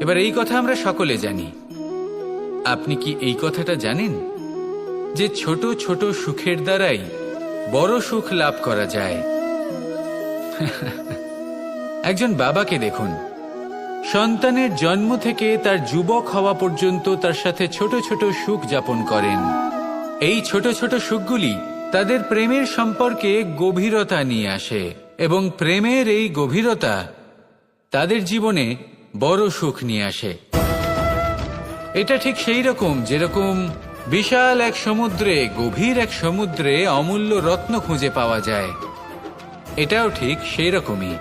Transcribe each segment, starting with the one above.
এবার এই কথা আমরা সকলে জানি। আপনি কি এই কথাটা জানেন যে ছোট ছোট সুখের দ্বারাই বড় সুখ লাভ করা যায়? একজন বাবাকে দেখুন, সন্তানের জন্ম থেকে তার যুবক হওয়া পর্যন্ত তার সাথে ছোট ছোট সুখ যাপন করেন। এই ছোট ছোট সুখগুলি তাদের প্রেমের সম্পর্কে গভীরতা নিয়ে আসে, এবং প্রেমের এই গভীরতা তাদের জীবনে বড় সুখ নিয়ে আসে। এটা ঠিক সেই রকম যেরকম বিশাল এক সমুদ্রে, গভীর এক সমুদ্রে অমূল্য রত্ন খুঁজে পাওয়া যায়। এটাও ঠিক সেই রকমই।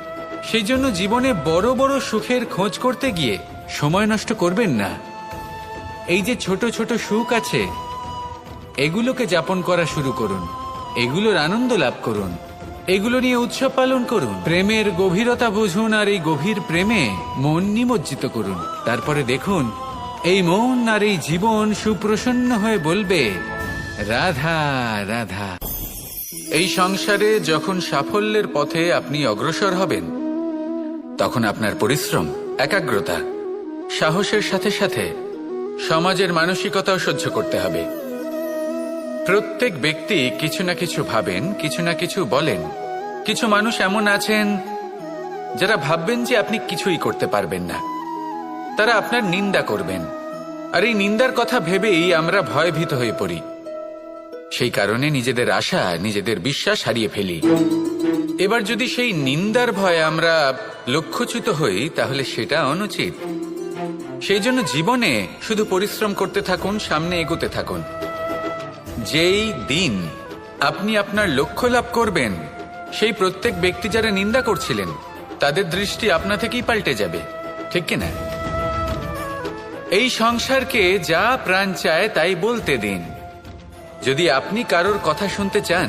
সেই জন্য জীবনে বড় বড় সুখের খোঁজ করতে গিয়ে সময় নষ্ট করবেন না। এই যে ছোট ছোট সুখ আছে, এগুলোকে যাপন করা শুরু করুন, এগুলোর আনন্দ লাভ করুন, এগুলো নিয়ে উৎসব পালন করুন, প্রেমের গভীরতা বুঝুন, আর এই গভীর প্রেমে মন নিমজ্জিত করুন। তারপরে দেখুন এই মন আর এই জীবন সুপ্রসন্ন হয়ে বলবে, রাধা রাধা। এই সংসারে যখন সাফল্যের পথে আপনি অগ্রসর হবেন, তখন আপনার পরিশ্রম, একাগ্রতা, সাহসের সাথে সাথে সমাজের মানসিকতাও সহ্য করতে হবে। প্রত্যেক ব্যক্তি কিছু না কিছু ভাবেন, কিছু না কিছু বলেন। কিছু মানুষ এমন আছেন যারা ভাববেন যে আপনি কিছুই করতে পারবেন না, তারা আপনার নিন্দা করবেন, আর এই নিন্দার কথা ভেবেই আমরা ভয়ভীত হয়ে পড়ি। সেই কারণে নিজেদের আশা, নিজেদের বিশ্বাস হারিয়ে ফেলি। এবার যদি সেই নিন্দার ভয়ে আমরা লক্ষ্যচ্যুত হই, তাহলে সেটা অনুচিত। সেই জন্য জীবনে শুধু পরিশ্রম করতে থাকুন, সামনে এগোতে থাকুন। যেই দিন আপনি আপনার লক্ষ্য লাভ করবেন, সেই প্রত্যেক ব্যক্তি যারা নিন্দা করছিলেন তাদের দৃষ্টি আপনা থেকেই পাল্টে যাবে, ঠিক কিনা? এই সংসারকে যা প্রাণ চায় তাই বলতে দিন। যদি আপনি কারোর কথা শুনতে চান,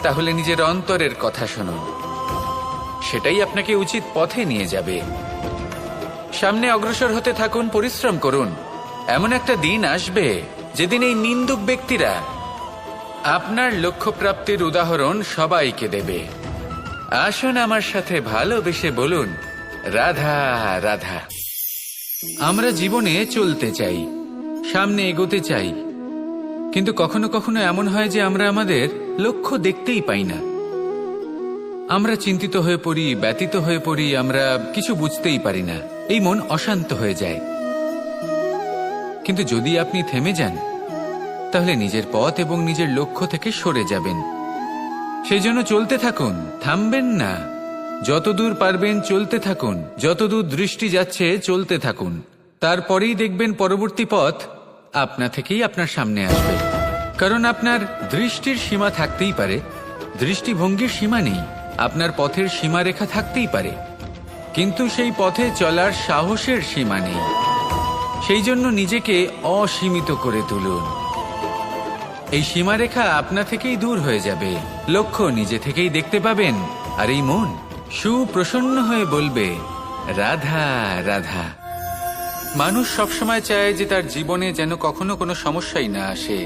তাহলে নিজের অন্তরের কথা শুনুন, সেটাই আপনাকে উচিত পথে নিয়ে যাবে। সামনে অগ্রসর হতে থাকুন, পরিশ্রম করুন। এমন একটা দিন আসবে যেদিন এই নিন্দুক ব্যক্তিরা আপনার লক্ষ্যপ্রাপ্তির উদাহরণ সবাইকে দেবে। আসুন আমার সাথে ভালোবেসে বলুন, রাধা রাধা। আমরা জীবনে চলতে চাই, সামনে এগোতে চাই, কিন্তু কখনো কখনো এমন হয় যে আমরা আমাদের লক্ষ্য দেখতেই পাই না। আমরা চিন্তিত হয়ে পড়ি, ব্যতীত হয়ে পড়ি, আমরা কিছু বুঝতেই পারি না। এই মন অশান্ত হয়ে যায়। কিন্তু যদি আপনি থেমে যান, তাহলে নিজের পথ এবং নিজের লক্ষ্য থেকে সরে যাবেন। সেই জন্য চলতে থাকুন, থামবেন না। যতদূর পারবেন চলতে থাকুন, যতদূর দৃষ্টি যাচ্ছে চলতে থাকুন। তারপরেই দেখবেন পরবর্তী পথ আপনা থেকেই আপনার সামনে আসবে। কারণ আপনার দৃষ্টির সীমা থাকতেই পারে, দৃষ্টিভঙ্গির সীমা নেই। আপনার পথের সীমারেখা থাকতেই পারে, কিন্তু সেই পথে চলার সাহসের সীমা নেই। সেই জন্য নিজেকে অসীমিত করে তুলুন। এই সীমারেখা আপনা থেকেই দূর হয়ে যাবে, লক্ষ্য নিজে থেকেই দেখতে পাবেন, আর এই মন সুপ্রসন্ন হয়ে বলবে, রাধা রাধা। মানুষ সবসময় চায় যে তার জীবনে যেন কখনো কোনো সমস্যাই না আসে।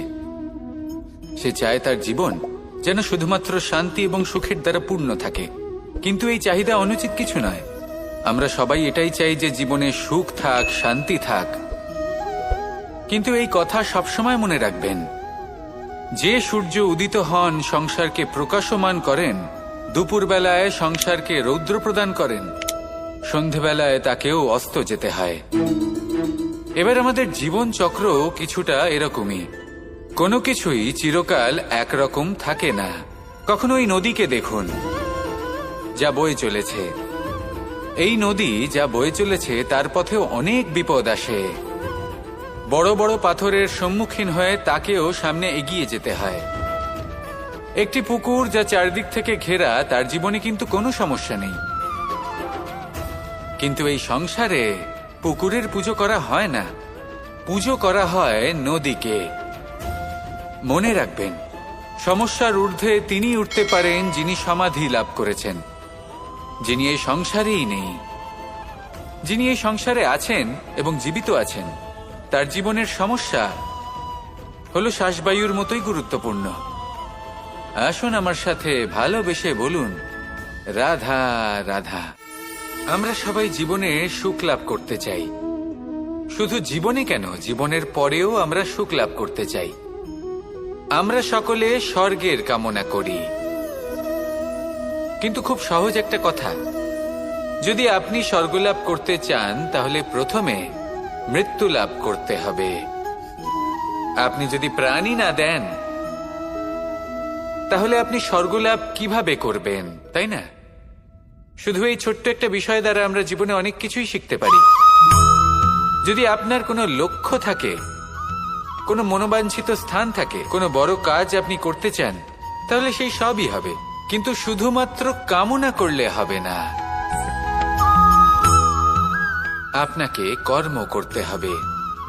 সে চায় তার জীবন যেন শুধুমাত্র শান্তি এবং সুখের দ্বারা পূর্ণ থাকে। কিন্তু এই চাহিদা অনুচিত কিছু নয়। আমরা সবাই এটাই চাই যে জীবনে সুখ থাক, শান্তি থাক। কিন্তু এই কথা সবসময় মনে রাখবেন, যে সূর্য উদিত হন সংসারকে প্রকাশমান করেন, দুপুরবেলায় সংসারকে রৌদ্র প্রদান করেন, সন্ধেবেলায় তাকেও অস্ত যেতে হয়। এবার আমাদের জীবন চক্র কিছুটা এরকমই। কোনো কিছুই চিরকাল একরকম থাকে না। কখনো এই নদীকে দেখুন, যা বয়ে চলেছে। এই নদী যা বয়ে চলেছে তার পথেও অনেক বিপদ আসে। বড় বড় পাথরের সম্মুখীন হয়ে তাকেও সামনে এগিয়ে যেতে হয়। একটি পুকুর যা চারদিক থেকে ঘেরা, তার জীবনে কিন্তু কোনো সমস্যা নেই। কিন্তু এই সংসারে পুকুরের পুজো করা হয় না, পুজো করা হয় নদীকে। মনে রাখবেন, সমস্যার ঊর্ধ্বে তিনি উঠতে পারেন যিনি সমাধি লাভ করেছেন, যিনি এই সংসারেই নেই। যিনি এই সংসারে আছেন এবং জীবিত আছেন, তার জীবনের সমস্যা হলো শ্বাসবায়ুর মতোই গুরুত্বপূর্ণ। আসুন আমার সাথে ভালোবেসে বলুন, রাধা রাধা। আমরা সবাই জীবনে সুখ লাভ করতে চাই। শুধু জীবনে কেন, জীবনের পরেও আমরা সুখ লাভ করতে চাই। আমরা সকলে স্বর্গের কামনা করি। কিন্তু খুব সহজ একটা কথা, যদি আপনি স্বর্গ লাভ করতে চান তাহলে প্রথমে মৃত্যু লাভ করতে হবে। আপনি যদি প্রাণই না দেন তাহলে আপনি স্বর্গ লাভ কিভাবে করবেন, তাই না? শুধু এই ছোট্ট একটা বিষয় দ্বারা আমরা জীবনে অনেক কিছুই শিখতে পারি। যদি আপনার কোনো লক্ষ্য থাকে, কোনো মনোবাঞ্ছিত স্থান থাকে, কোনো বড় কাজ আপনি করতে চান, তাহলে সেই সবই হবে। কিন্তু শুধুমাত্র কামনা করলে হবে না, আপনাকে কর্ম করতে হবে,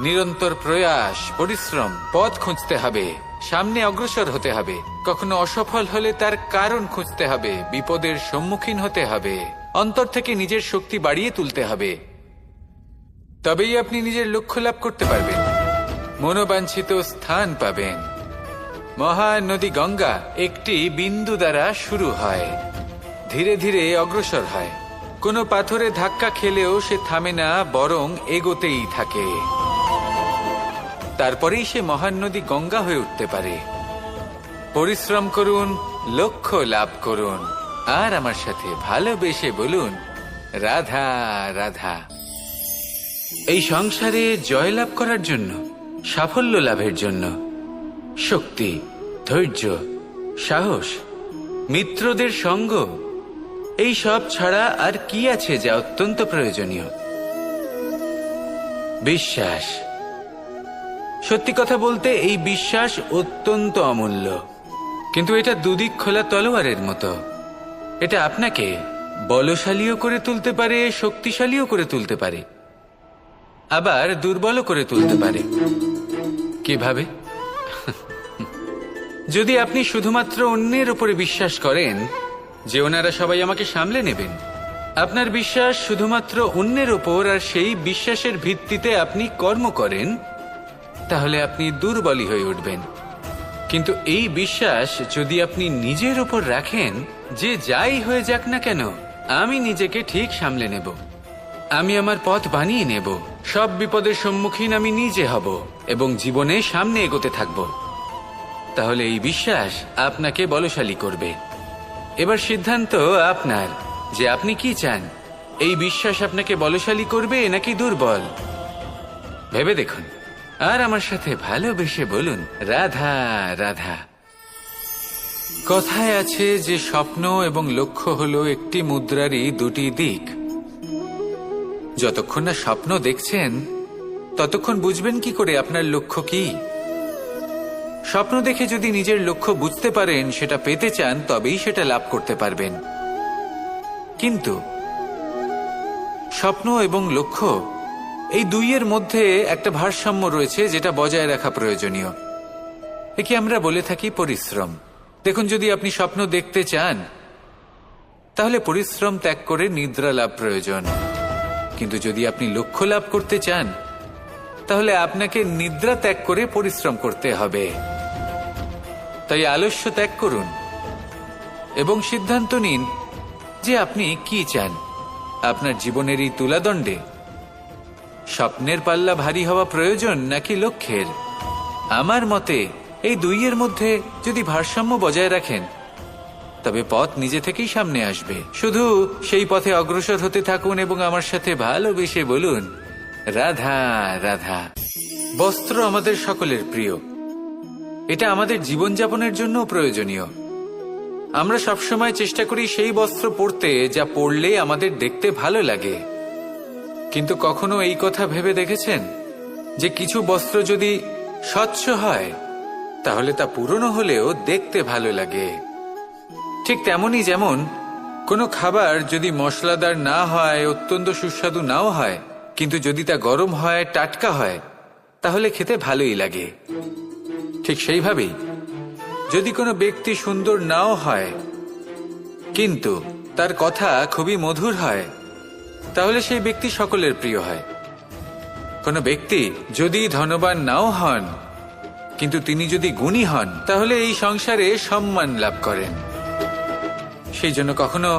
নিরন্তর প্রয়াস, পরিশ্রম, পথ খুঁজতে হবে, সামনে অগ্রসর হতে হবে। কখনো অসফল হলে তার কারণ খুঁজতে হবে, বিপদের সম্মুখীন হতে হবে, অন্তর থেকে নিজের শক্তি বাড়িয়ে তুলতে হবে। তবেই আপনি নিজের লক্ষ্য লাভ করতে পারবেন, মনোবাঞ্ছিত স্থান পাবেন। মহান নদী গঙ্গা একটি বিন্দু দ্বারা শুরু হয়, ধীরে ধীরে অগ্রসর হয়। কোনো পাথরে ধাক্কা খেলেও সে থামে না, বরং এগোতেই থাকে। তারপরেই সে মহান নদী গঙ্গা হয়ে উঠতে পারে। পরিশ্রম করুন, লক্ষ্য লাভ করুন, আর আমার সাথে ভালোবেসে বলুন, রাধা রাধা। এই সংসারে জয়লাভ করার জন্য, সাফল্য লাভের জন্য শক্তি, ধৈর্য, সাহস, মিত্রদের সঙ্গ, এই সব ছাড়া আর কি আছে যা অত্যন্ত প্রয়োজনীয়? বিশ্বাস। সত্যি কথা বলতে এই বিশ্বাস অত্যন্ত অমূল্য, কিন্তু এটা দুদিক খোলা তলোয়ারের মতো। এটা আপনাকে বলশালীও করে তুলতে পারে, শক্তিশালীও করে তুলতে পারে, আবার দুর্বলও করে তুলতে পারে। কিভাবে? যদি আপনি শুধুমাত্র অন্যের উপরে বিশ্বাস করেন যে ওনারা সবাই আমাকে সামলে নেবেন, আপনার বিশ্বাস শুধুমাত্র অন্যের ওপর, আর সেই বিশ্বাসের ভিত্তিতে আপনি কর্ম করেন, তাহলে আপনি দুর্বলই হয়ে উঠবেন। কিন্তু এই বিশ্বাস যদি আপনি নিজের ওপর রাখেন যে যাই হয়ে যাক না কেন, আমি নিজেকে ঠিক সামলে নেব, আমি আমার পথ বানিয়ে নেব, সব বিপদের সম্মুখীন আমি নিজে হব এবং জীবনে সামনে এগোতে থাকব, তাহলে এই বিশ্বাস আপনাকে বলশালী করবে। এবার সিদ্ধান্ত আপনার যে আপনি কি চান, এই বিশ্বাস আপনাকে বলশালী করবে নাকি দুর্বল, ভেবে দেখুন। আর আমার সাথে ভালোবেসে বলুন, রাধা রাধা। কথায় আছে যে স্বপ্ন এবং লক্ষ্য হলো একটি মুদ্রারই দুটি দিক। যতক্ষণ না স্বপ্ন দেখছেন ততক্ষণ বুঝবেন কি করে আপনার লক্ষ্য কি? স্বপ্ন দেখে যদি নিজের লক্ষ্য বুঝতে পারেন, সেটা পেতে চান, তবেই সেটা লাভ করতে পারবেন। কিন্তু স্বপ্ন এবং লক্ষ্য এই দুইয়ের মধ্যে একটা ভারসাম্য রয়েছে, যেটা বজায় রাখা প্রয়োজনীয়। একে আমরা বলে থাকি পরিশ্রম। দেখুন, যদি আপনি স্বপ্ন দেখতে চান তাহলে পরিশ্রম ত্যাগ করে নিদ্রা লাভ প্রয়োজন। কিন্তু যদি আপনি লক্ষ্য লাভ করতে চান তাহলে আপনাকে নিদ্রা ত্যাগ করে পরিশ্রম করতে হবে। তাই আলস্য ত্যাগ করুন এবং সিদ্ধান্ত নিন যে আপনি কি চান। আপনার জীবনের এই তুলাদণ্ডে স্বপ্নের পাল্লা ভারী হওয়া প্রয়োজন নাকি লক্ষ্যের? আমার মতে এই দুইয়ের মধ্যে যদি ভারসাম্য বজায় রাখেন তবে পথ নিজে থেকেই সামনে আসবে। শুধু সেই পথে অগ্রসর হতে থাকুন এবং আমার সাথে ভালোবেসে বলুন, রাধা রাধা। বস্ত্র আমাদের সকলের প্রিয়, এটা আমাদের জীবনযাপনের জন্য প্রয়োজনীয়। আমরা সবসময় চেষ্টা করি সেই বস্ত্র পরতে যা পরলে আমাদের দেখতে ভালো লাগে। কিন্তু কখনো এই কথা ভেবে দেখেছেন যে কিছু বস্ত্র যদি স্বচ্ছ হয় তাহলে তা পুরনো হলেও দেখতে ভালো লাগে? ঠিক তেমনই, যেমন কোনো খাবার যদি মশলাদার না হয়, অত্যন্ত সুস্বাদু নাও হয়, কিন্তু যদি তা গরম হয়, টাটকা হয়, তাহলে খেতে ভালোই লাগে। ঠিক সেইভাবেই যদি কোনো ব্যক্তি সুন্দর নাও হয় কিন্তু তার কথা খুবই মধুর হয়, তাহলে সেই ব্যক্তি সকলের প্রিয় হয়। কোনো ব্যক্তি যদি ধনবান নাও হন কিন্তু তিনি যদি গুণী হন, তাহলে এই সংসারে সম্মান লাভ করেন। সেই জন্য কখনো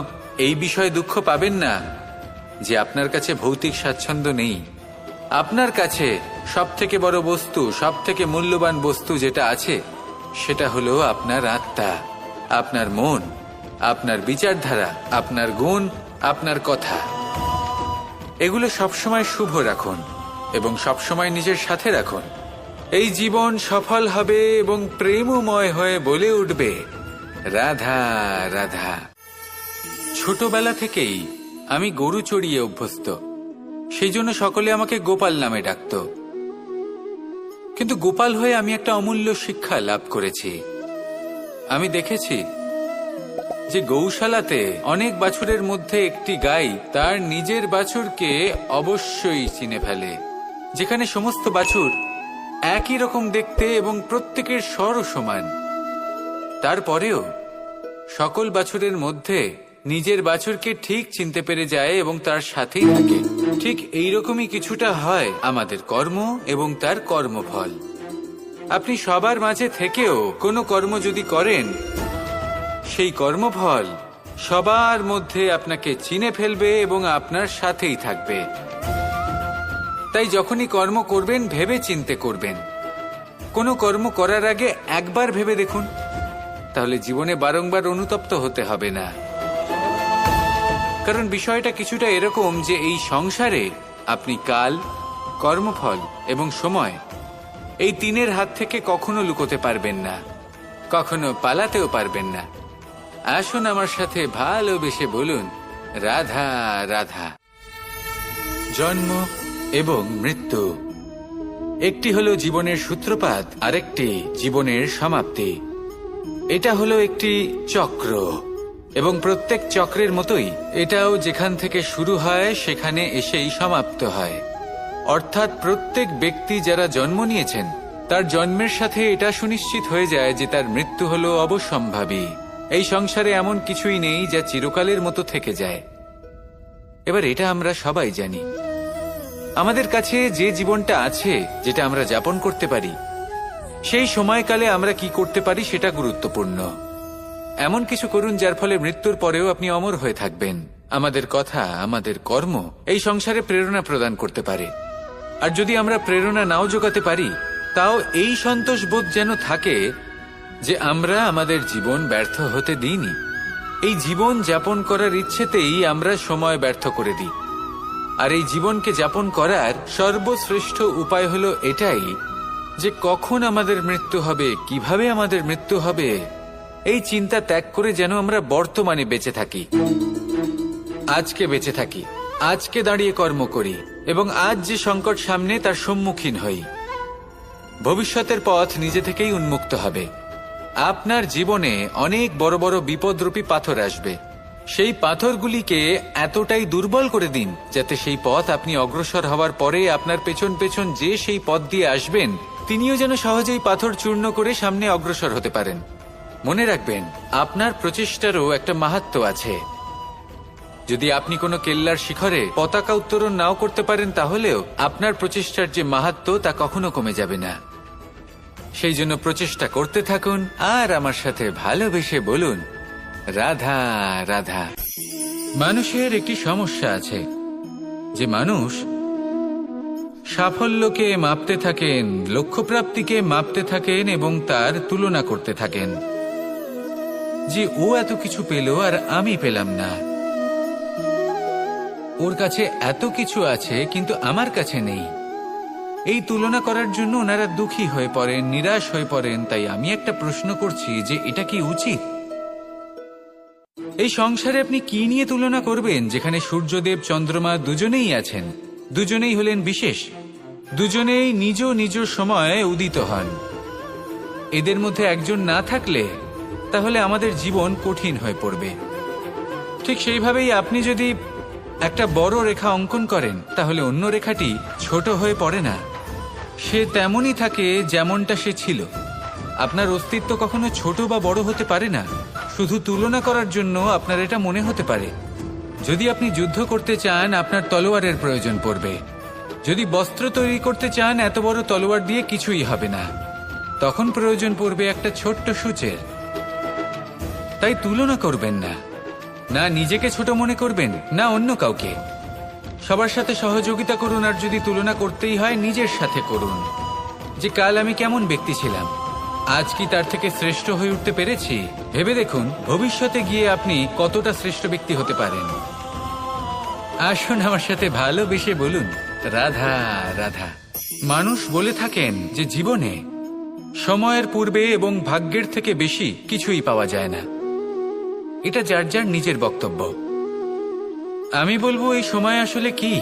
এই বিষয়ে দুঃখ পাবেন না যে আপনার কাছে ভৌতিক স্বাচ্ছন্দ্য নেই। আপনার কাছে সব থেকে বড় বস্তু, সব থেকে মূল্যবান বস্তু যেটা আছে সেটা হলো আপনার আত্মা, আপনার মন, আপনার বিচারধারা, আপনার গুণ, আপনার কথা। এগুলো সবসময় শুভ রাখুন এবং সবসময় নিজের সাথে রাখুন। এই জীবন সফল হবে এবং প্রেমময় হয়ে বলে উঠবে, রাধা রাধা। ছোটবেলা থেকেই আমি গরু চড়িয়ে অভ্যস্ত, সেই জন্য সকলে আমাকে গোপাল নামে ডাকত। কিন্তু গোপাল হয়ে আমি একটা অমূল্য শিক্ষা লাভ করেছি। আমি দেখেছি যে গৌশালাতে অনেক বাছুরের মধ্যে একটি গাই তার নিজের বাছুরকে অবশ্যই চিনে ফেলে। যেখানে সমস্ত বাছুর একই রকম দেখতে এবং প্রত্যেকের স্বরও সমান, তারপরেও সকল বাছুরের মধ্যে নিজের বাছুরকে ঠিক চিনতে পেরে যায় এবং তার সাথেই থাকে। ঠিক এইরকমই কিছুটা হয় আমাদের কর্ম এবং তার কর্মফল। আপনি সবার মাঝে থেকেও কোনো কর্ম যদি করেন, সেই কর্মফল সবার মধ্যে আপনাকে চিনে ফেলবে এবং আপনার সাথেই থাকবে। তাই যখনই কর্ম করবেন ভেবে চিন্তে করবেন। কোনো কর্ম করার আগে একবার ভেবে দেখুন, তাহলে জীবনে বারংবার অনুতপ্ত হতে হবে না। কারণ বিষয়টা কিছুটা এরকম যে এই সংসারে আপনি কাল, কর্মফল এবং সময়, এই তিনের হাত থেকে কখনো লুকোতে পারবেন না, কখনো পালাতেও পারবেন না। আসুন আমার সাথে ভালোবেসে বলুন, রাধা রাধা। জন্ম এবং মৃত্যু, একটি হলো জীবনের সূত্রপাত, আরেকটি জীবনের সমাপ্তি। এটা হলো একটি চক্র এবং প্রত্যেক চক্রের মতোই এটাও যেখান থেকে শুরু হয় সেখানে এসেই সমাপ্ত হয়। অর্থাৎ প্রত্যেক ব্যক্তি যারা জন্ম নিয়েছেন তার জন্মের সাথে এটা সুনিশ্চিত হয়ে যায় যে তার মৃত্যু হলো অবশ্যম্ভাবী। এই সংসারে এমন কিছুই নেই যা চিরকালের মতো থেকে যায়। এবার এটা আমরা সবাই জানি। আমাদের কাছে যে জীবনটা আছে, যেটা আমরা যাপন করতে পারি, সেই সময়কালে আমরা কি করতে পারি সেটা গুরুত্বপূর্ণ। এমন কিছু করুন যার ফলে মৃত্যুর পরেও আপনি অমর হয়ে থাকবেন। আমাদের কথা, আমাদের কর্ম এই সংসারে প্রেরণা প্রদান করতে পারে। আর যদি আমরা প্রেরণা নাও জোগাতে পারি, তাও এই সন্তোষ বোধ যেন থাকে যে আমরা আমাদের জীবন ব্যর্থ হতে দিইনি। এই জীবন যাপন করার ইচ্ছেতেই আমরা সময় ব্যর্থ করে দিই। আর এই জীবনকে যাপন করার সর্বশ্রেষ্ঠ উপায় হলো এটাই যে কখন আমাদের মৃত্যু হবে, কিভাবে আমাদের মৃত্যু হবে, এই চিন্তা ত্যাগ করে যেন আমরা বর্তমানে বেঁচে থাকি, আজকে বেঁচে থাকি, আজকে দাঁড়িয়ে কর্ম করি এবং আজ যে সংকট সামনে তার সম্মুখীন হই। ভবিষ্যতের পথ নিজে থেকেই উন্মুক্ত হবে। আপনার জীবনে অনেক বড় বড় বিপদরূপী পাথর আসবে। সেই পাথরগুলিকে এতটাই দুর্বল করে দিন যাতে সেই পথ আপনি অগ্রসর হওয়ার পরে আপনার পেছন পেছন যে সেই পথ দিয়ে আসবেন তিনিও যেন সহজেই পাথর চূর্ণ করে সামনে অগ্রসর হতে পারেন। মনে রাখবেন, আপনার প্রচেষ্টারও একটা মাহাত্ম্য আছে। যদি আপনি কোনো কেল্লার শিখরে পতাকা উত্তোলন নাও করতে পারেন, তাহলেও আপনার প্রচেষ্টার যে মাহাত্ম্য তা কখনো কমে যাবে না। সেই জন্য প্রচেষ্টা করতে থাকুন আর আমার সাথে ভালোবেসে বলুন, রাধা রাধা। মানুষের একটি সমস্যা আছে যে মানুষ সাফল্যকে মাপতে থাকেন, লক্ষ্যপ্রাপ্তিকে মাপতে থাকেন এবং তার তুলনা করতে থাকেন যে ও এত কিছু পেল আর আমি পেলাম না, ওর কাছে এত কিছু আছে কিন্তু আমার কাছে নেই। এই তুলনা করার জন্য ওনারা দুঃখী হয়ে পড়েন, নিরাশ হয়ে পড়েন। তাই আমি একটা প্রশ্ন করছি যে এটা কি উচিত? এই সংসারে আপনি কি নিয়ে তুলনা করবেন, যেখানে সূর্যদেব চন্দ্রমা দুজনেই আছেন, দুজনেই হলেন বিশেষ, দুজনেই নিজ নিজ সময়ে উদিত হন। এদের মধ্যে একজন না থাকলে তাহলে আমাদের জীবন কঠিন হয়ে পড়বে। ঠিক সেইভাবেই আপনি যদি একটা বড় রেখা অঙ্কন করেন তাহলে অন্য রেখাটি ছোট হয়ে পড়ে না, সে তেমনই থাকে যেমনটা সে ছিল। আপনার অস্তিত্ব কখনো ছোট বা বড় হতে পারে না। শুধু তুলনা করার জন্য আপনার এটা মনে হতে পারে। যদি আপনি যুদ্ধ করতে চান আপনার তলোয়ারের প্রয়োজন পড়বে। যদি বস্ত্র তৈরি করতে চান এত বড় তলোয়ার দিয়ে কিছুই হবে না, তখন প্রয়োজন পড়বে একটা ছোট্ট সূচের। তাই তুলনা করবেন না, না নিজেকে ছোট মনে করবেন না অন্য কাউকে। সবার সাথে সহযোগিতা করুন, আর যদি তুলনা করতেই হয় নিজের সাথে করুন, যে কাল আমি কেমন ব্যক্তি ছিলাম, আজ কি তার থেকে শ্রেষ্ঠ হয়ে উঠতে পেরেছি। ভেবে দেখুন ভবিষ্যতে গিয়ে আপনি কতটা শ্রেষ্ঠ ব্যক্তি হতে পারেন। আসুন আমার সাথে ভালোবেসে বলুন, রাধা রাধা। মানুষ বলে থাকেন যে জীবনে সময়ের পূর্বে এবং ভাগ্যের থেকে বেশি কিছুই পাওয়া যায় না। এটা যার যার নিজের বক্তব্য। আমি বলবো এই সময় আসলে কি?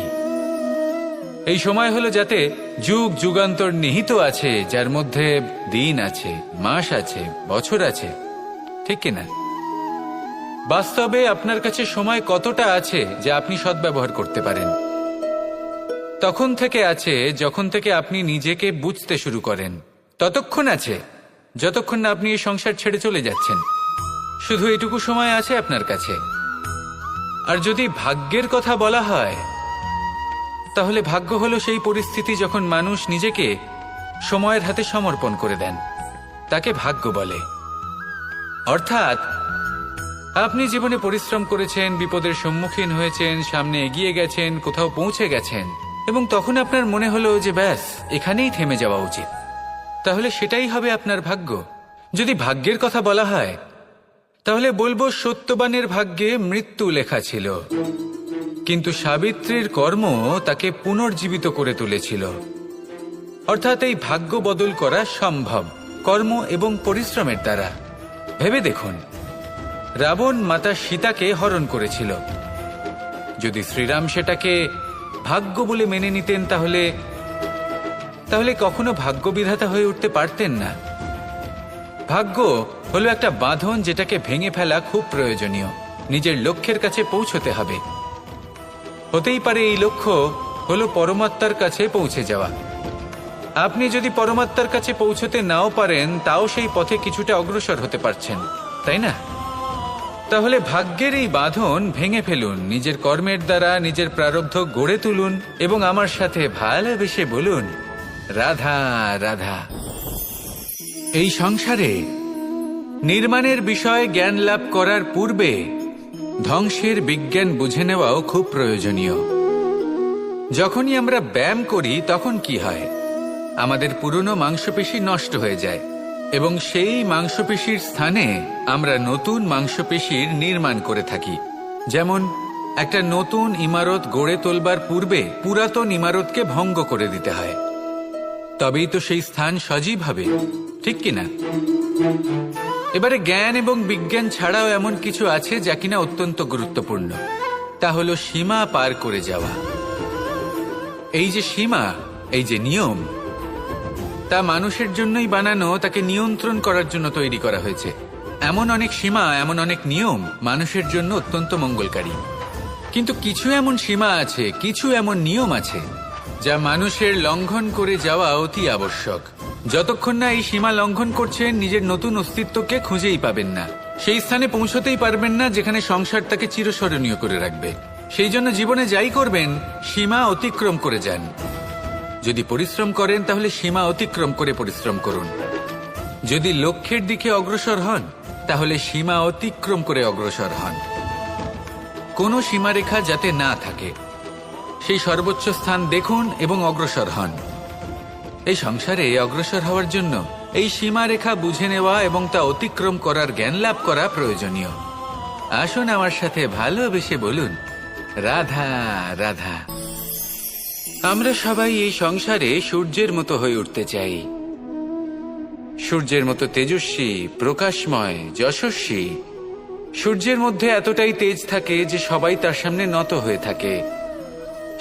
এই সময় হলো যাতে যুগ যুগান্তর নিহিত আছে, যার মধ্যে দিন আছে, মাস আছে, বছর আছে, ঠিক কিনা? বাস্তবে আপনার কাছে সময় কতটা আছে যা আপনি সদ্ব্যবহার করতে পারেন? তখন থেকে আছে যখন থেকে আপনি নিজেকে বুঝতে শুরু করেন। ততক্ষণ আছে যতক্ষণ না আপনি এই সংসার ছেড়ে চলে যাচ্ছেন। শুধু এটুকু সময় আছে আপনার কাছে। আর যদি ভাগ্যের কথা বলা হয়, তাহলে ভাগ্য হলো সেই পরিস্থিতি যখন মানুষ নিজেকে সময়ের হাতে সমর্পণ করে দেন, তাকে ভাগ্য বলে। অর্থাৎ আপনি জীবনে পরিশ্রম করেছেন, বিপদের সম্মুখীন হয়েছেন, সামনে এগিয়ে গেছেন, কোথাও পৌঁছে গেছেন, এবং তখন আপনার মনে হলো যে ব্যাস এখানেই থেমে যাওয়া উচিত। তাহলে সেটাই হবে আপনার ভাগ্য। যদি ভাগ্যের কথা বলা হয়, তাহলে বলবো সত্যবানের ভাগ্যে মৃত্যু লেখা ছিল, কিন্তু সাবিত্রীর কর্ম তাকে পুনর্জীবিত করে তুলেছিল। অর্থাৎ এই ভাগ্য বদল করা সম্ভব কর্ম এবং পরিশ্রমের দ্বারা। ভেবে দেখুন, রাবণ মাতা সীতাকে হরণ করেছিল। যদি শ্রীরাম সেটাকে ভাগ্য বলে মেনে নিতেন, তাহলে কখনো ভাগ্য বিধাতা হয়ে উঠতে পারতেন না। ভাগ্য হলো একটা বাঁধন যেটাকে ভেঙে ফেলা খুব প্রয়োজনীয়। নিজের লক্ষ্যের কাছে পৌঁছতে হবে। হতেই পারে এই লক্ষ্য হলো পরমাত্মার কাছে পৌঁছে যাওয়া। আপনি যদি পরমাত্মার কাছে পৌঁছতে নাও পারেন, তাও সেই পথে কিছুটা অগ্রসর হতে পারছেন, তাই না? তাহলে ভাগ্যের এই বাঁধন ভেঙে ফেলুন, নিজের কর্মের দ্বারা নিজের প্রারব্ধ গড়ে তুলুন, এবং আমার সাথে ভালোবেসে বলুন, রাধা রাধা। এই সংসারে নির্মাণের বিষয়ে জ্ঞান লাভ করার পূর্বে ধ্বংসের বিজ্ঞান বুঝে নেওয়াও খুব প্রয়োজনীয়। যখনই আমরা ব্যায়াম করি তখন কি হয়? আমাদের পুরনো মাংসপেশি নষ্ট হয়ে যায়, এবং সেই মাংসপেশির স্থানে আমরা নতুন মাংসপেশির নির্মাণ করে থাকি। যেমন একটা নতুন ইমারত গড়ে তোলবার পূর্বে পুরাতন ইমারতকে ভঙ্গ করে দিতে হয়, তবেই তো সেই স্থান সজীব হবে, ঠিক কিনা? এবারে জ্ঞান এবং বিজ্ঞান ছাড়াও এমন কিছু আছে যা কিনা অত্যন্ত গুরুত্বপূর্ণ। তা হলো সীমা পার করে যাওয়া। এই যে সীমা, এই যে নিয়ম, তা মানুষের জন্যই বানানো, তাকে নিয়ন্ত্রণ করার জন্য তৈরি করা হয়েছে। এমন অনেক সীমা, এমন অনেক নিয়ম মানুষের জন্য অত্যন্ত মঙ্গলকারী। কিন্তু কিছু এমন সীমা আছে, কিছু এমন নিয়ম আছে যা মানুষের লঙ্ঘন করে যাওয়া অতি আবশ্যক। যতক্ষণ না এই সীমা লঙ্ঘন করছেন, নিজের নতুন অস্তিত্বকে খুঁজেই পাবেন না, সেই স্থানে পৌঁছতেই পারবেন না যেখানে সংসার তাকে চিরস্মরণীয় করে রাখবে। সেই জন্য জীবনে যাই করবেন, সীমা অতিক্রম করে যান। যদি পরিশ্রম করেন, তাহলে সীমা অতিক্রম করে পরিশ্রম করুন। যদি লক্ষ্যের দিকে অগ্রসর হন, তাহলে সীমা অতিক্রম করে অগ্রসর হন। কোনো সীমারেখা যাতে না থাকে, সেই সর্বোচ্চ স্থান দেখুন এবং অগ্রসর হন। এই সংসারে অগ্রসর হওয়ার জন্য এই সীমারেখা বুঝে নেওয়া এবং তা অতিক্রম করার জ্ঞান লাভ করা প্রয়োজনীয়। আসুন আমার সাথে ভালোবেসে বলুন, রাধা রাধা। আমরা সবাই এই সংসারে সূর্যের মতো হয়ে উঠতে চাই, সূর্যের মতো তেজস্বী, প্রকাশময়, যশস্বী। সূর্যের মধ্যে এতটাই তেজ থাকে যে সবাই তার সামনে নত হয়ে থাকে।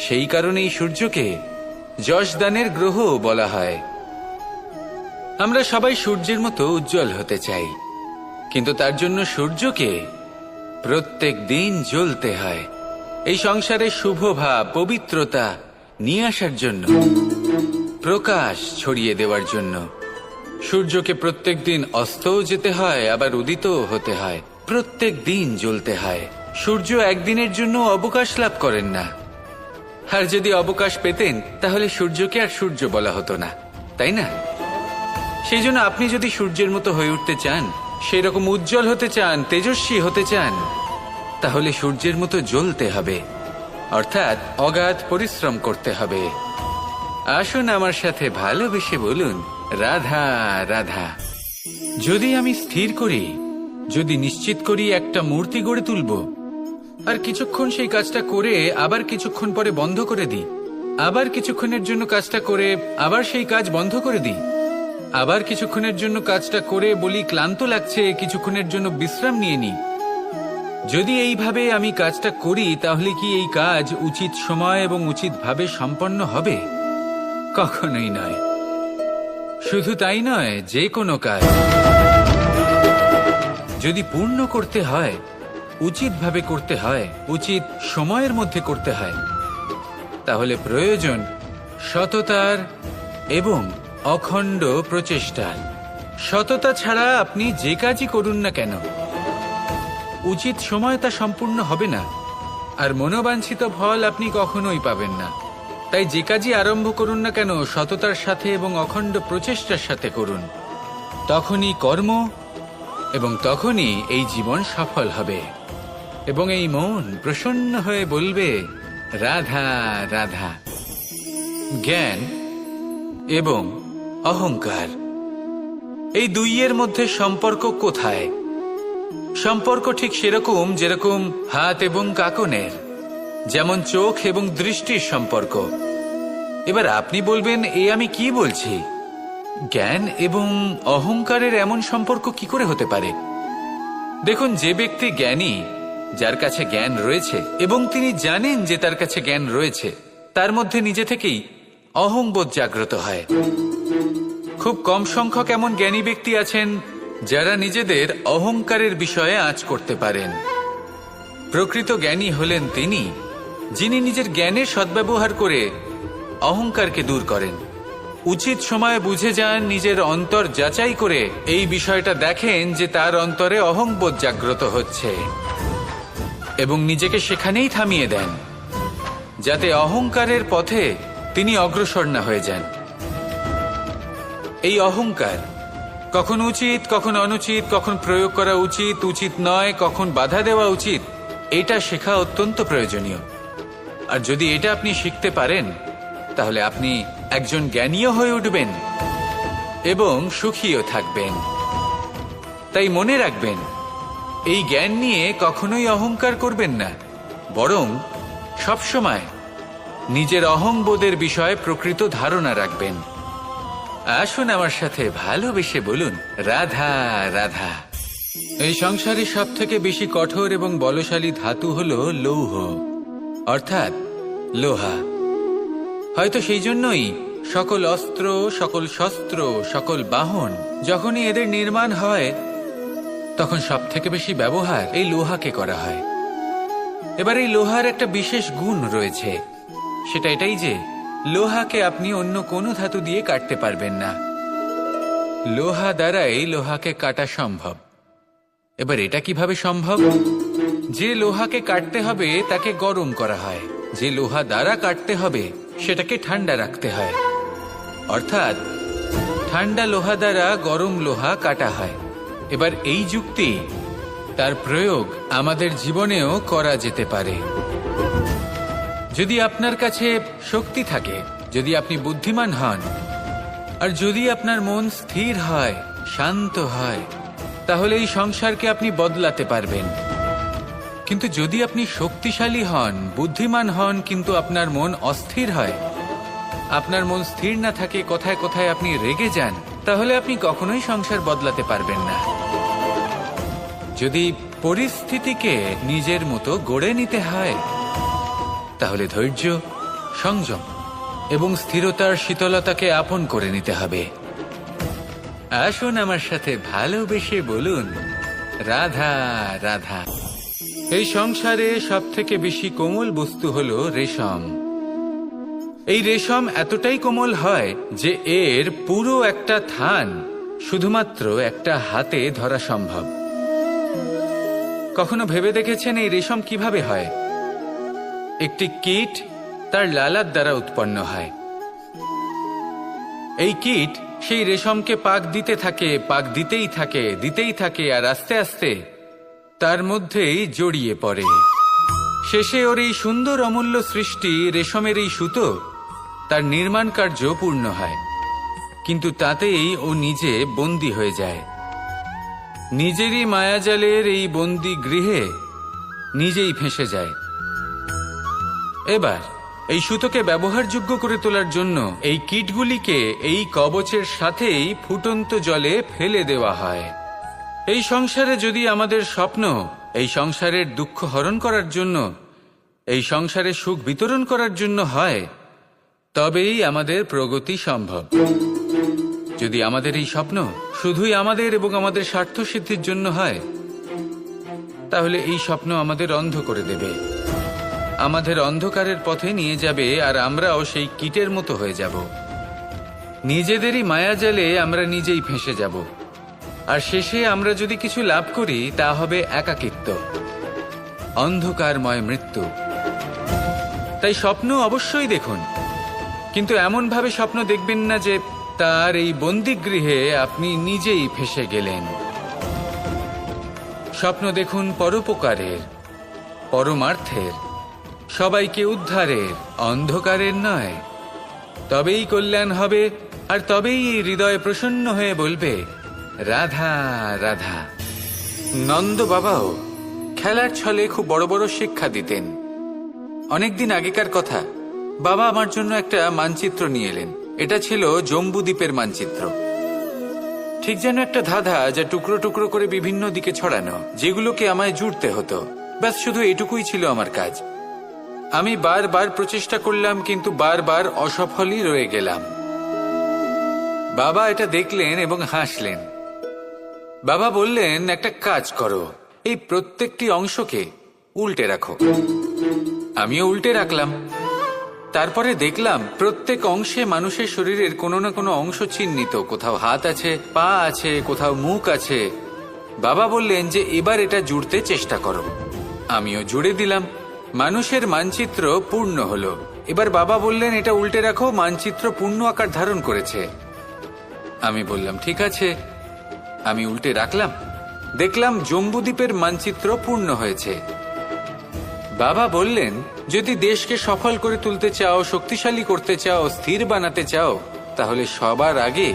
সেই কারণেই সূর্যকে যশদানের গ্রহ বলা হয়। আমরা সবাই সূর্যের মতো উজ্জ্বল হতে চাই, কিন্তু তার জন্য সূর্যকে প্রত্যেক দিন জ্বলতে হয়। এই সংসারে শুভ ভাব, পবিত্রতা নিয়ে আসার জন্য, প্রকাশ ছড়িয়ে দেওয়ার জন্য সূর্যকে প্রত্যেক দিন অস্তও যেতে হয়, আবার উদিতও হতে হয়, প্রত্যেক দিন জ্বলতে হয়। সূর্য একদিনের জন্য অবকাশ লাভ করেন না। আর যদি অবকাশ পেতেন, তাহলে সূর্যকে আর সূর্য বলা হতো না, তাই না? সেই জন্য আপনি যদি সূর্যের মতো হয়ে উঠতে চান, সেই রকম উজ্জ্বল হতে চান, তেজস্বী হতে চান, তাহলে সূর্যের মতো জ্বলতে হবে। অর্থাৎ অগাধ পরিশ্রম করতে হবে। আসুন আমার সাথে ভালোবেসে বলুন, রাধা রাধা। যদি আমি স্থির করি, যদি নিশ্চিত করি একটা মূর্তি গড়ে তুলব, আর কিছুক্ষণ সেই কাজটা করে আবার কিছুক্ষণ পরে বন্ধ করে দিই, আবার কিছুক্ষণের জন্য কাজটা করে আবার সেই কাজ বন্ধ করে দিই, আবার কিছুক্ষণের জন্য কাজটা করে বলি ক্লান্ত লাগছে, কিছুক্ষণের জন্য বিশ্রাম নিয়ে নিই, যদি এইভাবে আমি কাজটা করি তাহলে কি এই কাজ উচিত সময় এবং উচিতভাবে সম্পন্ন হবে? কখনোই নয়। শুধু তাই নয়, যে কোনো কাজ যদি পূর্ণ করতে হয়, উচিতভাবে করতে হয়, উচিত সময়ের মধ্যে করতে হয়, তাহলে প্রয়োজন সততার এবং অখণ্ড প্রচেষ্টার। সততা ছাড়া আপনি যে কাজই করুন না কেন, উচিত সময় তা সম্পূর্ণ হবে না, আর মনোবাঞ্ছিত ফল আপনি কখনোই পাবেন না। তাই যে কাজই আরম্ভ করুন না কেন, সততার সাথে এবং অখণ্ড প্রচেষ্টার সাথে করুন। তখনই কর্ম এবং তখনই এই জীবন সফল হবে এবং এই মন প্রসন্ন হয়ে বলবে, রাধা রাধা। জ্ঞান এবং অহংকার, এই দুইয়ের মধ্যে সম্পর্ক কোথায়? সম্পর্ক ঠিক সেরকম যেরকম হাত এবং কাকনের, যেমন চোখ এবং দৃষ্টির সম্পর্ক। এবার আপনি বলবেন, এ আমি কি বলছি? জ্ঞান এবং অহংকারের এমন সম্পর্ক কি করে হতে পারে? দেখুন, যে ব্যক্তি জ্ঞানী, যার কাছে জ্ঞান রয়েছে এবং তিনি জানেন যে তার কাছে জ্ঞান রয়েছে, তার মধ্যে নিজে থেকেই অহংবোধ জাগ্রত হয়। খুব কম সংখ্যক এমন জ্ঞানী ব্যক্তি আছেন যারা নিজেদের অহংকারের বিষয়ে আঁচ করতে পারেন। প্রকৃত জ্ঞানী হলেন তিনি, যিনি নিজের জ্ঞানের সদ্ব্যবহার করে অহংকারকে দূর করেন। উচিত সময়ে বুঝে যান, নিজের অন্তর যাচাই করে এই বিষয়টা দেখেন যে তার অন্তরে অহংবোধ জাগ্রত হচ্ছে এবং নিজেকে সেখানেই থামিয়ে দেন, যাতে অহংকারের পথে তিনি অগ্রসর না হয়ে যান। এই অহংকার কখন উচিত, কখন অনুচিত, কখন প্রয়োগ করা উচিত, উচিত নয়, কখন বাধা দেওয়া উচিত, এটা শেখা অত্যন্ত প্রয়োজনীয়। আর যদি এটা আপনি শিখতে পারেন, তাহলে আপনি একজন জ্ঞানীও হয়ে উঠবেন এবং সুখীও থাকবেন। তাই মনে রাখবেন, এই জ্ঞান নিয়ে কখনোই অহংকার করবেন না, বরং সবসময় নিজের অহংবোধের বিষয়ে প্রকৃত ধারণা রাখবেন। আসুন আমার সাথে ভালোবেসে বলুন, রাধা রাধা। এই সংসারে সব থেকে বেশি কঠোর এবং বলশালী ধাতু হল লৌহ, অর্থাৎ লোহা। হয়তো সেই জন্যই সকল অস্ত্র, সকল শস্ত্র, সকল বাহন, যখনই এদের নির্মাণ হয় তখন সব থেকে বেশি ব্যবহার এই লোহাকে করা হয়। এবার এই লোহার একটা বিশেষ গুণ রয়েছে, সেটা এটাই যে লোহাকে আপনি অন্য কোনো ধাতু দিয়ে কাটতে পারবেন না। লোহা দ্বারাই লোহাকে কাটা সম্ভব। এবার এটা কিভাবে সম্ভব? যে লোহাকে কাটতে হবে তাকে গরম করা হয়, যে লোহা দ্বারা কাটতে হবে সেটাকে ঠান্ডা রাখতে হয়। অর্থাৎ ঠান্ডা লোহা দ্বারা গরম লোহা কাটা হয়। এবার এই যুক্তি, তার প্রয়োগ আমাদের জীবনেও করা যেতে পারে। যদি আপনার কাছে শক্তি থাকে, যদি আপনি বুদ্ধিমান হন, আর যদি আপনার মন স্থির হয়, শান্ত হয়, তাহলে এই সংসারকে আপনি বদলাতে পারবেন। কিন্তু যদি আপনি শক্তিশালী হন, বুদ্ধিমান হন, কিন্তু আপনার মন অস্থির হয়, আপনার মন স্থির না থাকে, কোথায় কোথায় আপনি রেগে যান, তাহলে আপনি কখনোই সংসার বদলাতে পারবেন না। যদি পরিস্থিতিকে নিজের মতো গড়ে নিতে হয়, তাহলে ধৈর্য, সংযম এবং স্থিরতার শীতলতাকে আপন করে নিতে হবে। আসুন আমার সাথে ভালোবেসে বলুন, রাধা রাধা। এই সংসারে সব থেকে বেশি কোমল বস্তু হল রেশম। এই রেশম এতটাই কোমল হয় যে এর পুরো একটা থান শুধুমাত্র একটা হাতে ধরা সম্ভব। কখনো ভেবে দেখেছেন এই রেশম কিভাবে হয়? একটি কীট তার লালার দ্বারা উৎপন্ন হয়। এই কীট সেই রেশমকে পাক দিতে থাকে, পাক দিতেই থাকে, দিতেই থাকে, আর আস্তে আস্তে তার মধ্যেই জড়িয়ে পড়ে। শেষে ওর এই সুন্দর অমূল্য সৃষ্টি রেশমের এই সুতো তার নির্মাণ কার্য পূর্ণ হয়, কিন্তু তাতেই ও নিজে বন্দী হয়ে যায়। নিজেরই মায়াজালের এই বন্দী গৃহে নিজেই ফেঁসে যায়। এবার এই সুতোকে ব্যবহারযোগ্য করে তোলার জন্য এই কীটগুলিকে এই কবচের সাথেই ফুটন্ত জলে ফেলে দেওয়া হয়। এই সংসারে যদি আমাদের স্বপ্ন এই সংসারের দুঃখ হরণ করার জন্য, এই সংসারে সুখ বিতরণ করার জন্য হয়, তবেই আমাদের প্রগতি সম্ভব। যদি আমাদের এই স্বপ্ন শুধুই আমাদের এবং আমাদের স্বার্থ সিদ্ধির জন্য হয়, তাহলে এই স্বপ্ন আমাদের অন্ধ করে দেবে, আমাদের অন্ধকারের পথে নিয়ে যাবে, আর আমরাও সেই কীটের মতো হয়ে যাব। নিজেদেরই মায়াজালে আমরা নিজেই ফেঁসে যাব, আর শেষে আমরা যদি কিছু লাভ করি তা হবে একাকিত্ব, অন্ধকারময় মৃত্যু। তাই স্বপ্ন অবশ্যই দেখুন, কিন্তু এমনভাবে স্বপ্ন দেখবেন না যে তার এই বন্দিগৃহে আপনি নিজেই ফেঁসে গেলেন। স্বপ্ন দেখুন পরোপকারের, পরমার্থের, সবাইকে উদ্ধারের, অন্ধকারের নয়। তবেই কল্যাণ হবে, আর তবেই এই হৃদয় প্রসন্ন হয়ে বলবে, রাধা রাধা। নন্দ বাবাও খেলার ছলে খুব বড় বড় শিক্ষা দিতেন। অনেকদিন আগেকার কথা, বাবা আমার জন্য একটা মানচিত্র নিয়ে এলেন। এটা ছিল জম্বুদ্বীপের মানচিত্র, ঠিক যেন একটা ধাঁধা, যা টুকরো টুকরো করে বিভিন্ন দিকে ছড়ানো, যেগুলোকে আমায় জুড়তে হতো। ব্যাস শুধু এটুকুই ছিল আমার কাজ। আমি বারবার প্রচেষ্টা করলাম, কিন্তু বারবার অসফলই রয়ে গেলাম। বাবা এটা দেখলেন এবং হাসলেন। বাবা বললেন, একটা কাজ করো, এই প্রত্যেকটি অংশকে উল্টে রাখো। আমিও উল্টে রাখলাম। তারপরে দেখলাম প্রত্যেক অংশে মানুষের শরীরের কোনো না কোনো অংশ চিহ্নিত। কোথাও হাত আছে, পা আছে, কোথাও মুখ আছে। বাবা বললেন যে এবার এটা জুড়তে চেষ্টা করো। আমিও জুড়ে দিলাম। মানুষের মানচিত্র পূর্ণ হলো। এবার বাবা বললেন, এটা উল্টে রাখো, মানচিত্র পূর্ণ আকার ধারণ করেছে। আমি বললাম, ঠিক আছে। আমি উল্টে রাখলাম, দেখলাম জম্বুদ্বীপের মানচিত্র পূর্ণ হয়েছে। বাবা বললেন, যদি দেশকে সফল করে তুলতে চাও, শক্তিশালী করতে চাও, স্থির বানাতে চাও, তাহলে সবার আগে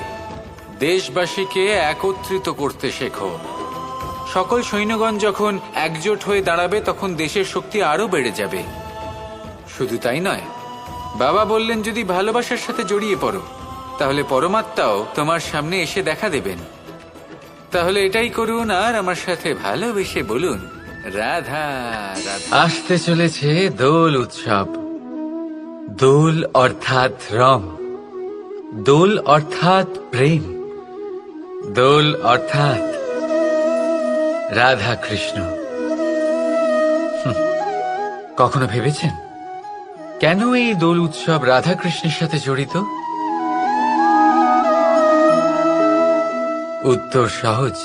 দেশবাসীকে একত্রিত করতে শেখো। সকল সৈন্যগণ যখন একজোট হয়ে দাঁড়াবে, তখন দেশের শক্তি আরো বেড়ে যাবে। শুধু তাই নয়, বাবা বললেন, যদি ভালোবাসার সাথে জড়িয়ে পড়ো, তাহলে পরমাত্মাও তোমার সামনে এসে দেখা দেবেন। তাহলে এটাই করুন, আর আমার সাথে ভালোবেসে বলুন, রাধা রাধা। আসতে চলেছে দোল উৎসব। দোল অর্থাৎ রং, দোল অর্থাৎ প্রেম, দোল অর্থাৎ রাধা কৃষ্ণ। কখনো ভেবেছেন কেন এই দোল উৎসব রাধা কৃষ্ণের সাথে জড়িত? উত্তর সহজ।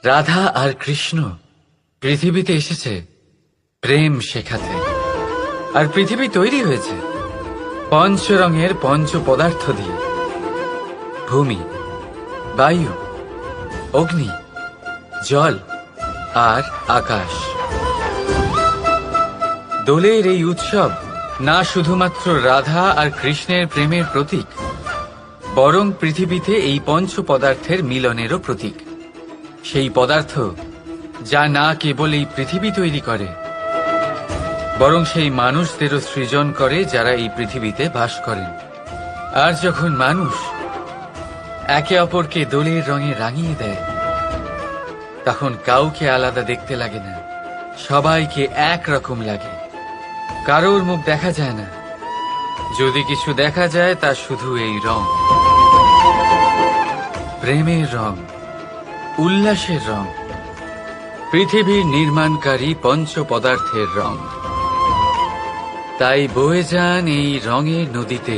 রাধা আর কৃষ্ণ পৃথিবীতে এসেছে প্রেম শেখাতে, আর পৃথিবী তৈরি হয়েছে পঞ্চরঙের পঞ্চ পদার্থ দিয়ে: ভূমি, বায়ু, অগ্নি, জল আর আকাশ। দোলের এই উৎসব না শুধুমাত্র রাধা আর কৃষ্ণের প্রেমের প্রতীক, বরং পৃথিবীতে এই পঞ্চ পদার্থের মিলনেরও প্রতীক। সেই পদার্থ যা না কেবল এই পৃথিবী তৈরি করে, বরং সেই মানুষদেরও সৃজন করে যারা এই পৃথিবীতে বাস করেন। আর যখন মানুষ একে অপরকে দোলের রঙে রাঙিয়ে দেয়, তখন কাউকে আলাদা দেখতে লাগে না, সবাইকে একরকম লাগে। কারোর মুখ দেখা যায় না, যদি কিছু দেখা যায় তা শুধু এই রং, প্রেমের রং, উল্লাসের রং, পৃথিবীর নির্মাণকারী পঞ্চ পদার্থের রং। তাই বয়ে যান এই রঙের নদীতে,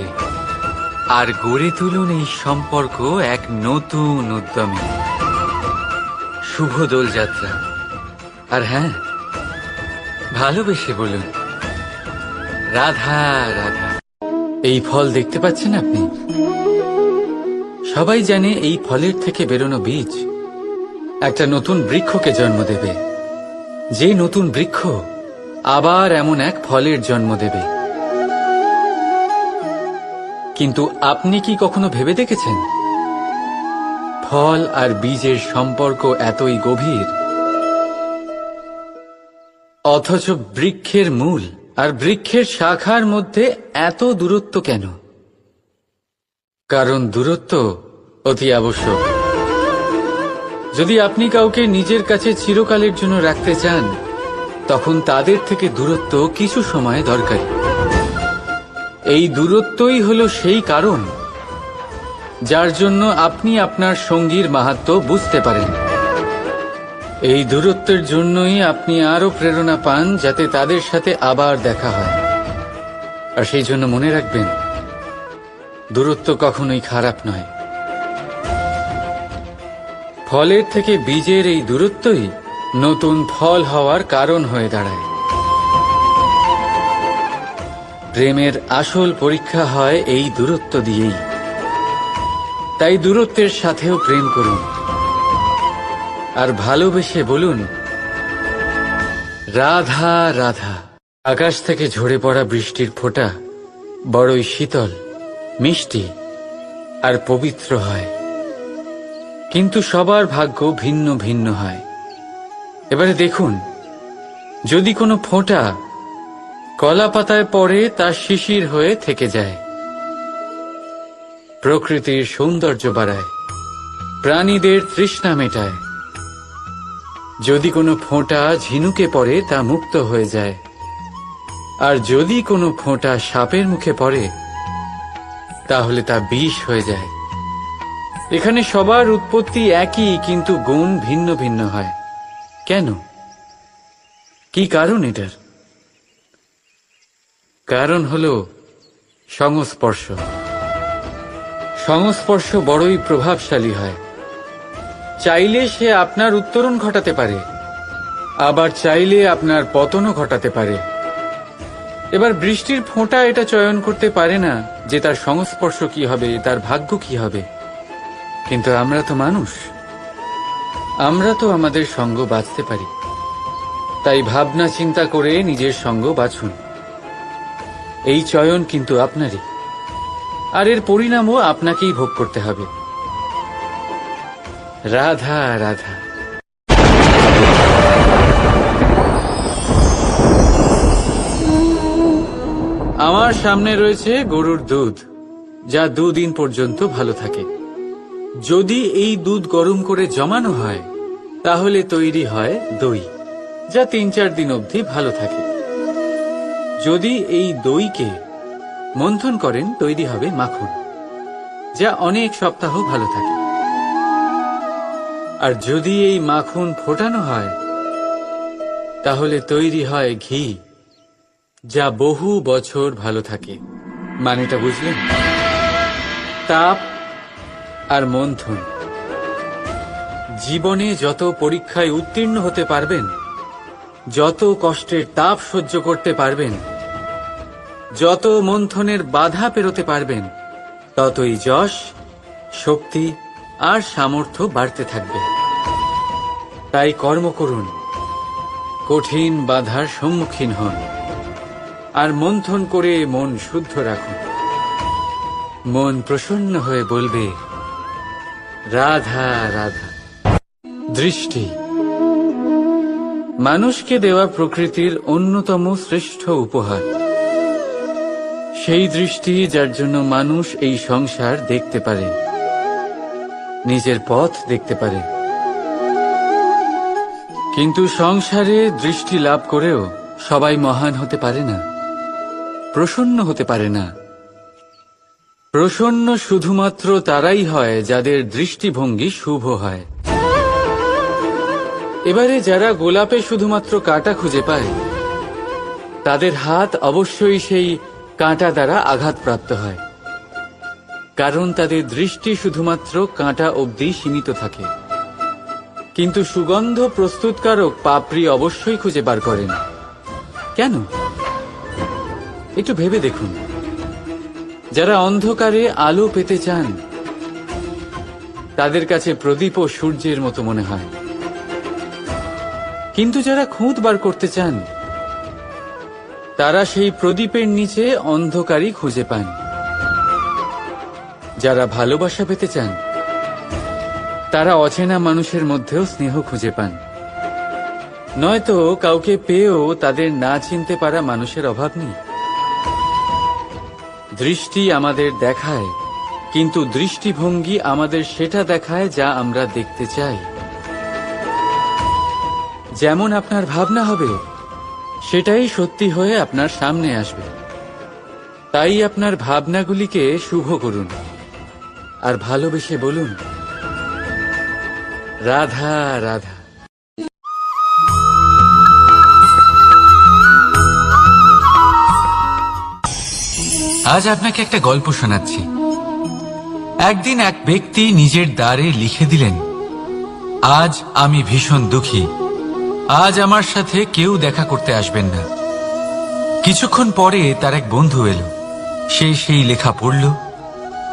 আর গড়ে তুলুন এই সম্পর্ক এক নতুন উদ্যমে। শুভ দোলযাত্রা। আর হ্যাঁ, ভালোবেসে বলুন, রাধা রাধা। এই ফল দেখতে পাচ্ছেন আপনি? সবাই জানে এই ফলের থেকে বেরোনো বীজ একটা নতুন বৃক্ষকে জন্ম দেবে। যে নতুন বৃক্ষ আবার এমন এক ফলের জন্ম দেবে। কিন্তু আপনি কি কখনো ভেবে দেখেছেন ফল আর বীজের সম্পর্ক এতই গভীর, অথচ বৃক্ষের মূল আর বৃক্ষের শাখার মধ্যে এত দূরত্ব কেন? কারণ দূরত্ব অতি আবশ্যক। যদি আপনি কাউকে নিজের কাছে চিরকালের জন্য রাখতে চান, তখন তাদের থেকে দূরত্ব কিছু সময় দরকারি। এই দূরত্বই হলো সেই কারণ যার জন্য আপনি আপনার সঙ্গীর মাহাত্ম্য বুঝতে পারেন। এই দূরত্বের জন্যই আপনি আরো প্রেরণা পান যাতে তাদের সাথে আবার দেখা হয়। আর সেই জন্য মনে রাখবেন, দূরত্ব কখনোই খারাপ নয়। ফলের থেকে বীজের এই দূরত্বই নতুন ফল হওয়ার কারণ হয়ে দাঁড়ায়। প্রেমের আসল পরীক্ষা হয় এই দূরত্ব দিয়েই। তাই দূরত্বের সাথেও প্রেম করুন আর ভালোবেসে বলুন, রাধা রাধা। আকাশ থেকে ঝরে পড়া বৃষ্টির ফোঁটা বড়ই শীতল, মিষ্টি আর পবিত্র হয়, কিন্তু সবার ভাগ্য ভিন্ন ভিন্ন হয়। এবারে দেখুন, যদি কোনো ফোঁটা কলা পাতায় পড়ে তা শিশির হয়ে থেকে যায়, প্রকৃতির সৌন্দর্য বাড়ায়, প্রাণীদের তৃষ্ণা মেটায়। যদি কোনো ফোঁটা ঝিনুকে পড়ে তা মুক্ত হয়ে যায়, আর যদি কোনো ফোঁটা সাপের মুখে পড়ে তাহলে তা বিষ হয়ে যায়। এখানে সবার উৎপত্তি একই, কিন্তু গুণ ভিন্ন ভিন্ন হয়। কেন? কি কারণ এটার? কারণ হলো সংস্পর্শ। সংস্পর্শ বড়ই প্রভাবশালী হয়। চাইলে সে আপনার উত্তরণ ঘটাতে পারে, আবার চাইলে আপনার পতনও ঘটাতে পারে। এবার বৃষ্টির ফোঁটা এটা চয়ন করতে পারে না যে তার সংস্পর্শ কি হবে, তার ভাগ্য কি হবে। কিন্তু আমরা তো মানুষ, আমরা তো আমাদের সঙ্গ বাছতে পারি। তাই ভাবনা চিন্তা করে নিজের সঙ্গ বাছুন। এই চয়ন কিন্তু আপনারই, আর এর পরিণামও আপনাকেই ভোগ করতে হবে। রাধা রাধা। আমার সামনে রয়েছে গরুর দুধ, যা 2 দিন পর্যন্ত ভালো থাকে। যদি এই দুধ গরম করে জমানো হয় তাহলে তৈরি হয় দই, যা 3-4 দিন অবধি ভালো থাকে। যদি এই দইকে মন্থন করেন তৈরি হবে মাখন, যা অনেক সপ্তাহ ভালো থাকে। আর যদি এই মাখন ফোটানো হয় তাহলে তৈরি হয় ঘি, যা বহু বছর ভালো থাকে। মানেটা বুঝলেন? তাপ আর মন্থন। জীবনে যত পরীক্ষায় উত্তীর্ণ হতে পারবেন, যত কষ্টের তাপ সহ্য করতে পারবেন, যত মন্থনের বাধা পেরোতে পারবেন, ততই যশ, শক্তি আর সামর্থ্য বাড়তে থাকবে। তাই কর্ম করুন, কঠিন বাধার সম্মুখীন হন, আর মন্থন করে মন শুদ্ধ রাখুন। মন প্রসন্ন হয়ে বলবে, রাধা রাধা। দৃষ্টি মানুষকে দেওয়া প্রকৃতির অন্যতম শ্রেষ্ঠ উপহার। সেই দৃষ্টি যার জন্য মানুষ এই সংসার দেখতে পারে, নিজের পথ দেখতে পারে। কিন্তু সংসারে দৃষ্টি লাভ করেও সবাই মহান হতে পারে না, প্রসন্ন হতে পারে না। প্রসন্ন শুধুমাত্র তারাই হয় যাদের দৃষ্টিভঙ্গি শুভ হয়। এবারে যারা গোলাপে শুধুমাত্র কাঁটা খুঁজে পায়, তাদের হাত অবশ্যই সেই কাঁটা দ্বারা আঘাতপ্রাপ্ত হয়, কারণ তাদের দৃষ্টি শুধুমাত্র কাঁটা অবধি সীমিত থাকে। কিন্তু সুগন্ধ প্রস্তুতকারক পাপড়ি অবশ্যই খুঁজে বার করেন। কেন? একটু ভেবে দেখুন। যারা অন্ধকারে আলো পেতে চান, তাদের কাছে প্রদীপ ও সূর্যের মতো মনে হয়। কিন্তু যারা খুঁত বার করতে চান, তারা সেই প্রদীপের নিচে অন্ধকারই খুঁজে পান। যারা ভালোবাসা পেতে চান তারা অচেনা মানুষের মধ্যেও স্নেহ খুঁজে পান, নয়তো কাউকে পেয়েও তাদের না চিনতে পারা মানুষের অভাব নেই। দৃষ্টি আমাদের দেখায়, কিন্তু দৃষ্টিভঙ্গি আমাদের সেটা দেখায় যা আমরা দেখতে চাই। যেমন আপনার ভাবনা হবে সেটাই সত্যি হয়ে আপনার সামনে আসবে। তাই আপনার ভাবনাগুলিকে শুভ করুন আর ভালোবেসে বলুন, রাধা রাধা। আজ আপনাকে একটা গল্প শোনাচ্ছি। একদিন এক ব্যক্তি নিজের দ্বারে লিখে দিলেন, আজ আমি ভীষণ দুঃখী, আজ আমার সাথে কেউ দেখা করতে আসবেন না। কিছুক্ষণ পরে তার এক বন্ধু এলো, সে সেই লেখা পড়ল,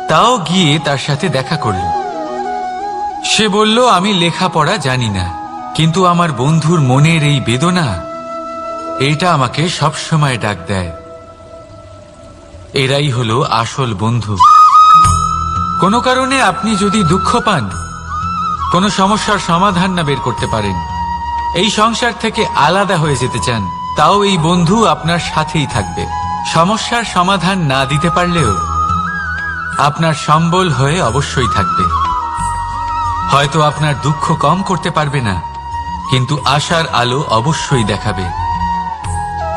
তাও গিয়ে তার সাথে দেখা করল। সে বলল, আমি লেখাপড়া জানি না, কিন্তু আমার বন্ধুর মনের এই বেদনা, এটা আমাকে সবসময় ডাক দেয়। এরাই হলো আসল বন্ধু। কোনো কারণে আপনি যদি দুঃখ পান, কোনো সমস্যার সমাধান না বের করতে পারেন, এই সংসার থেকে আলাদা হয়ে যেতে চান, তাও এই বন্ধু আপনার সাথেই থাকবে। সমস্যার সমাধান না দিতে পারলেও আপনার সম্বল হয়ে অবশ্যই থাকবে। হয়তো আপনার দুঃখ কম করতে পারবে না, কিন্তু আশার আলো অবশ্যই দেখাবে।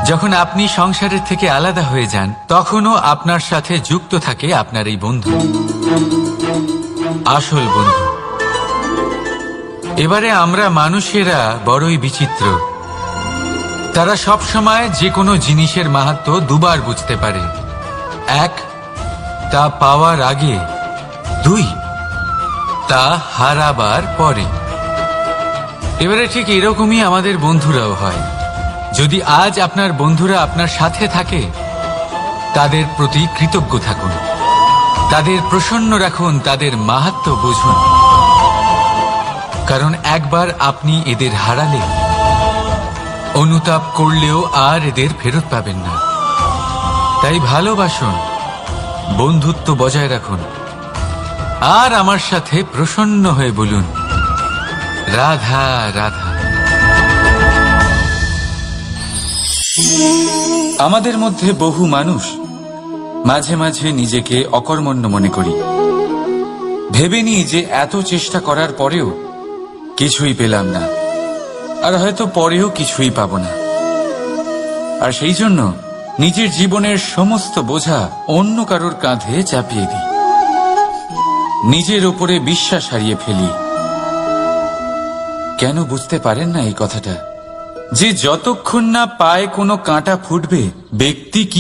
যখন আপনি সংসারের থেকে আলাদা হয়ে যান, তখনও আপনার সাথে যুক্ত থাকে আপনার এই বন্ধু, আসল বন্ধু। এবারে আমরা মানুষেরা বড়ই বিচিত্র। তারা সব সময় যে কোনো জিনিসের মাহাত্ম্য দুবার বুঝতে পারে। এক, তা পাওয়ার আগে। দুই, তা হারাবার পরে। এবারে ঠিক এরকমই আমাদের বন্ধুরাও হয়। যদি আজ আপনার বন্ধুরা আপনার সাথে থাকে, তাদের প্রতি কৃতজ্ঞ থাকুন, তাদের প্রসন্ন রাখুন, তাদের মাহাত্ম্য বুঝুন। কারণ একবার আপনি এদের হারালে, অনুতাপ করলেও আর এদের ফেরত পাবেন না। তাই ভালোবাসুন, বন্ধুত্ব বজায় রাখুন, আর আমার সাথে প্রসন্ন হয়ে বলুন, রাধা রাধা। আমাদের মধ্যে বহু মানুষ মাঝে মাঝে নিজেকে অকর্মণ্য মনে করি, ভেবে নিই যে এত চেষ্টা করার পরেও কিছুই পেলাম না, আর হয়তো পরেও কিছুই পাবো না। আর সেই জন্য নিজের জীবনের সমস্ত বোঝা অন্য কারোর কাঁধে চাপিয়ে দিই, নিজের ওপরে বিশ্বাস হারিয়ে ফেলি। কেন বুঝতে পারেন না এই কথাটা, যে যতক্ষণ না পায়ে কোনো কাঁটা ফুটবে, ব্যক্তি কি